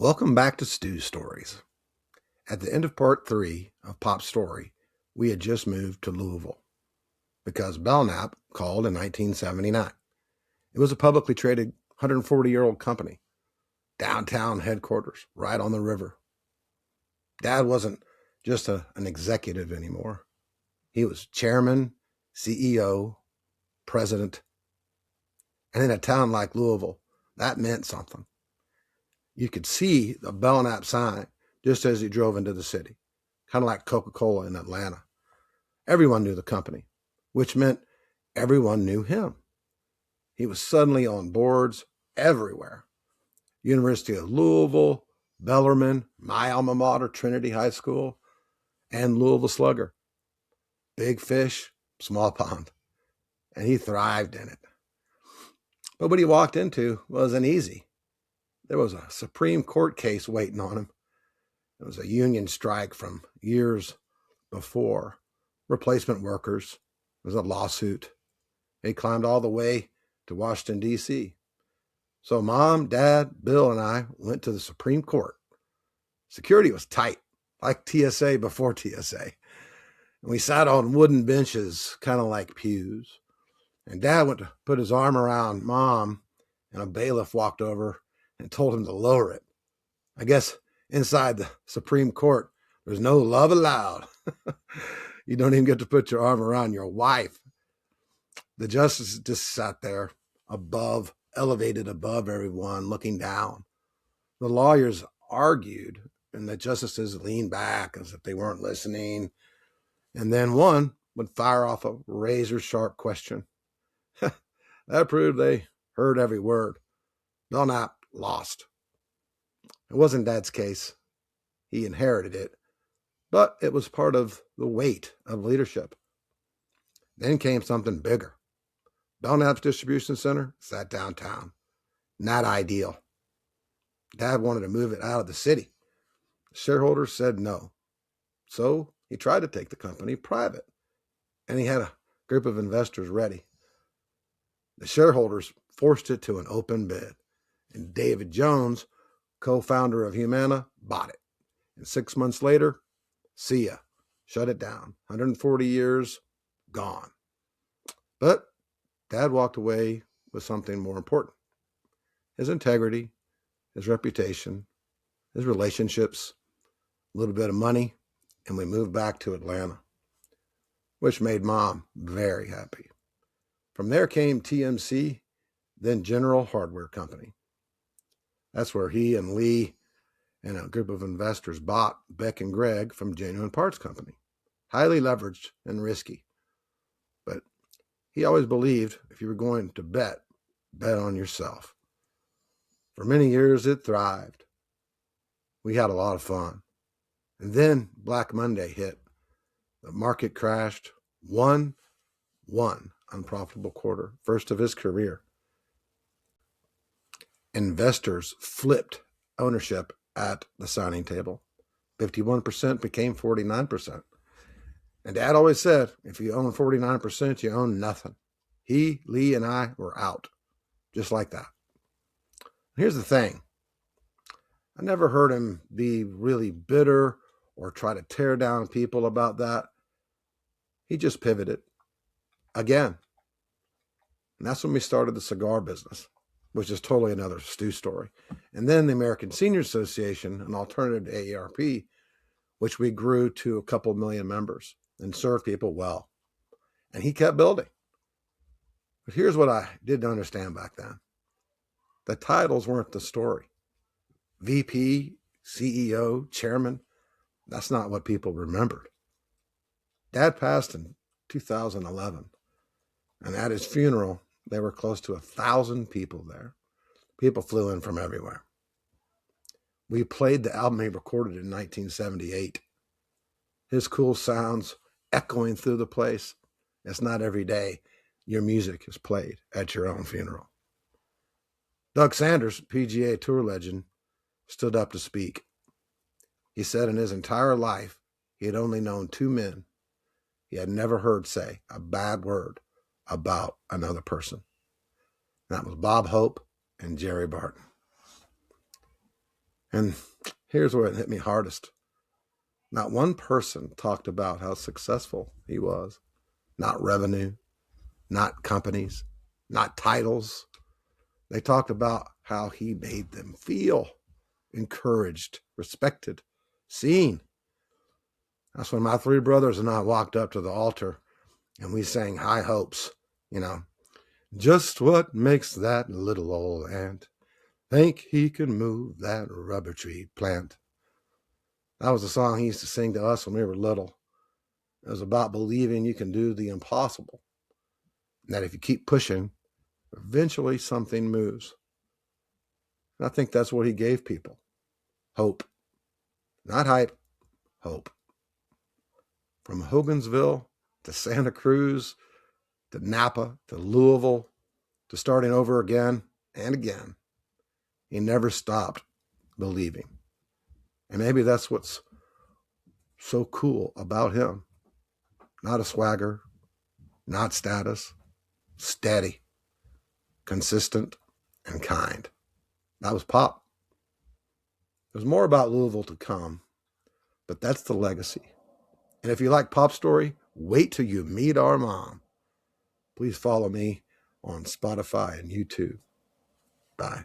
Welcome back to Stu Stories. At the end of part 3 of Pop's story, we had just moved to Louisville because Belknap called in 1979. It was a publicly traded 140-year-old company, downtown headquarters, right on the river. Dad wasn't just an executive anymore. He was chairman, CEO, president. And in a town like Louisville, that meant something. You could see the Belknap sign just as you drove into the city, kind of like Coca-Cola in Atlanta. Everyone knew the company, which meant everyone knew him. He was suddenly on boards everywhere. University of Louisville, Bellarmine, my alma mater, Trinity High School, and Louisville Slugger. Big fish, small pond. And he thrived in it. But what he walked into wasn't easy. There was a Supreme Court case waiting on him. It was a union strike from years before. Replacement workers. There was a lawsuit. He climbed all the way to Washington, D.C. So Mom, Dad, Bill, and I went to the Supreme Court. Security was tight, like TSA before TSA. And we sat on wooden benches, kind of like pews. And Dad went to put his arm around Mom, and a bailiff walked over and told him to lower it. I guess inside the Supreme Court, there's no love allowed. You don't even get to put your arm around your wife. The justice just sat there above, elevated above everyone, looking down. The lawyers argued, and the justices leaned back as if they weren't listening. And then one would fire off a razor-sharp question. That proved they heard every word. Belknap lost. It wasn't Dad's case. He inherited it, but it was part of the weight of leadership. Then came something bigger. Belknap's distribution center sat downtown. Not ideal. Dad wanted to move it out of the city. Shareholders said no. So he tried to take the company private, and he had a group of investors ready. The shareholders forced it to an open bid, and David Jones, co-founder of Humana, bought it. And 6 months later, see ya. Shut it down. 140 years, gone. But Dad walked away with something more important. His integrity, his reputation, his relationships, a little bit of money, and we moved back to Atlanta, which made Mom very happy. From there came TMC, then General Hardware Company. That's where he and Lee and a group of investors bought Beck and Gregg from Genuine Parts Company. Highly leveraged and risky. But he always believed if you were going to bet on yourself. For many years, it thrived. We had a lot of fun. And then Black Monday hit. The market crashed. One unprofitable quarter, first of his career. Investors flipped ownership at the signing table. 51% became 49%. And Dad always said, if you own 49%, you own nothing. He, Lee, and I were out. Just like that. Here's the thing. I never heard him be really bitter or try to tear down people about that. He just pivoted. Again. And that's when we started the cigar business, which is totally another Stu story. And then the American Senior Association, an alternative to AARP, which we grew to a couple million members and served people well. And he kept building. But here's what I didn't understand back then. The titles weren't the story. VP, CEO, chairman, that's not what people remembered. Dad passed in 2011. And at his funeral, there were close to 1,000 people there. People flew in from everywhere. We played the album he recorded in 1978. His cool sounds echoing through the place. It's not every day your music is played at your own funeral. Doug Sanders, PGA Tour legend, stood up to speak. He said in his entire life, he had only known 2 men he had never heard say a bad word about another person. That was Bob Hope and Jerry Barton. And here's where it hit me hardest. Not one person talked about how successful he was. Not revenue, not companies, not titles. They talked about how he made them feel encouraged, respected, seen. That's when my three brothers and I walked up to the altar and we sang High Hopes, just what makes that little old ant think he can move that rubber tree plant. That was the song he used to sing to us when we were little. It was about believing you can do the impossible. And that if you keep pushing, eventually something moves. And I think that's what he gave people. Hope. Not hype, hope. From Hogansville to Santa Cruz to Napa to Louisville to starting over again and again, he never stopped believing. And maybe that's what's so cool about him. Not a swagger, not status, steady, consistent, and kind. That was Pop. There's more about Louisville to come, but that's the legacy. And if you like Pop's story, wait till you meet our mom. Please follow me on Spotify and YouTube. Bye.